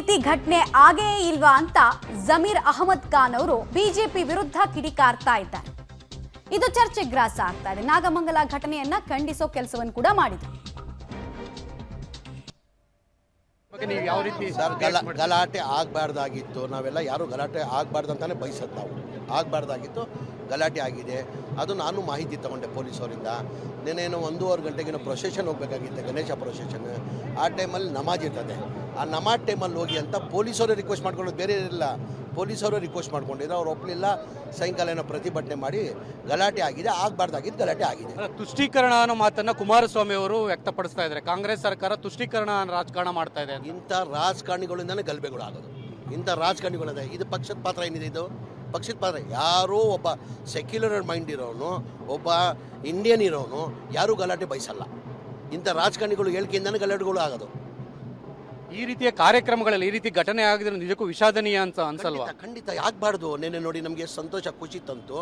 ರೀತಿ ಘಟನೆ ಆಗೇ ಇಲ್ವಾ ಅಂತ ಜಮೀರ್ ಅಹಮದ್ ಖಾನ್ ಅವರು ಬಿಜೆಪಿ ವಿರುದ್ಧ ಕಿಡಿಕಾರ್ತಾ ಇದ್ದಾರೆ. ಇದು ಚರ್ಚೆಗೆ ಗ್ರಾಸ ಆಗ್ತಾ ಇದೆ. ನಾಗಮಂಗಲ ಘಟನೆಯನ್ನ ಖಂಡಿಸೋ ಕೆಲಸವನ್ನು ಕೂಡ ಮಾಡಿದ್ರು. ಯಾವ ರೀತಿ ಸರ್ ಗಲಾಟೆ ಆಗಬಾರ್ದಾಗಿತ್ತು. ನಾವೆಲ್ಲ ಯಾರು ಗಲಾಟೆ ಆಗಬಾರ್ದು ಅಂತಾನೆ ಬಯಸೋದು. ನಾವು ಆಗಬಾರ್ದಾಗಿತ್ತು, ಗಲಾಟೆ ಆಗಿದೆ. ಅದು ನಾನು ಮಾಹಿತಿ ತಗೊಂಡೆ ಪೊಲೀಸವರಿಂದ. ನೆನೇನು 1:30 ಗಂಟೆಗೇನೋ ಪ್ರೊಸೆಷನ್ ಹೋಗಬೇಕಾಗಿತ್ತು, ಗಣೇಶ ಪ್ರೊಸೆಷನ್. ಆ ಟೈಮಲ್ಲಿ ನಮಾಜ್ ಇರ್ತದೆ. ಆ ನಮಾಜ್ ಟೈಮಲ್ಲಿ ಹೋಗಿ ಅಂತ ಪೊಲೀಸವರೇ ರಿಕ್ವೆಸ್ಟ್ ಮಾಡ್ಕೊಳ್ಳೋದು, ಬೇರೆ ಇಲ್ಲ. ಪೊಲೀಸವರು ರಿಕ್ವೆಸ್ಟ್ ಮಾಡ್ಕೊಂಡಿದ್ರು, ಅವ್ರು ಒಪ್ಪಲಿಲ್ಲ. ಸಾಯಂಕಾಲ ಏನೋ ಪ್ರತಿಭಟನೆ ಮಾಡಿ ಗಲಾಟೆ ಆಗಿದೆ. ಆಗಬಾರ್ದಾಗಿದ್ದು ಗಲಾಟೆ ಆಗಿದೆ. ತುಷ್ಟೀಕರಣ ಅನ್ನೋ ಮಾತನ್ನ ಕುಮಾರಸ್ವಾಮಿ ಅವರು ವ್ಯಕ್ತಪಡಿಸ್ತಾ ಇದ್ದಾರೆ. ಕಾಂಗ್ರೆಸ್ ಸರ್ಕಾರ ತುಷ್ಟೀಕರಣ ರಾಜಕಾರಣ ಮಾಡ್ತಾ ಇದೆ. ಇಂಥ ರಾಜಕಾರಣಿಗಳಿಂದನೇ ಗಲಭೆಗಳು ಆಗೋದು. ಇಂಥ ರಾಜಕಾರಣಿಗಳಿದೆ. ಇದು ಪಕ್ಷದ ಪಾತ್ರ ಏನಿದೆ? ಇದು ಪಕ್ಷದ ಪಾತ್ರ. ಯಾರೋ ಒಬ್ಬ ಸೆಕ್ಯುಲರ್ ಮೈಂಡ್ ಇರೋನು, ಒಬ್ಬ ಇಂಡಿಯನ್ ಇರೋನು ಯಾರೂ ಗಲಾಟೆ ಬಯಸಲ್ಲ. ಇಂಥ ರಾಜಕಾರಣಿಗಳು ಹೇಳಿಕೆಯಿಂದನೇ ಗಲಾಟೆಗಳು ಆಗೋದು. ಈ ರೀತಿಯ ಕಾರ್ಯಕ್ರಮಗಳಲ್ಲಿ ಈ ರೀತಿ ಘಟನೆ ಆಗಿದ್ರೆ ನಿಜಕ್ಕೂ ವಿಷಾದನೀಯ ಅಂತ ಅನ್ಸಲ್ವಾ? ಖಂಡಿತ ಆಗಬಾರ್ದು. ನೆನ್ನೆ ನೋಡಿ ನಮಗೆ ಸಂತೋಷ, ಖುಷಿ ತಂತು.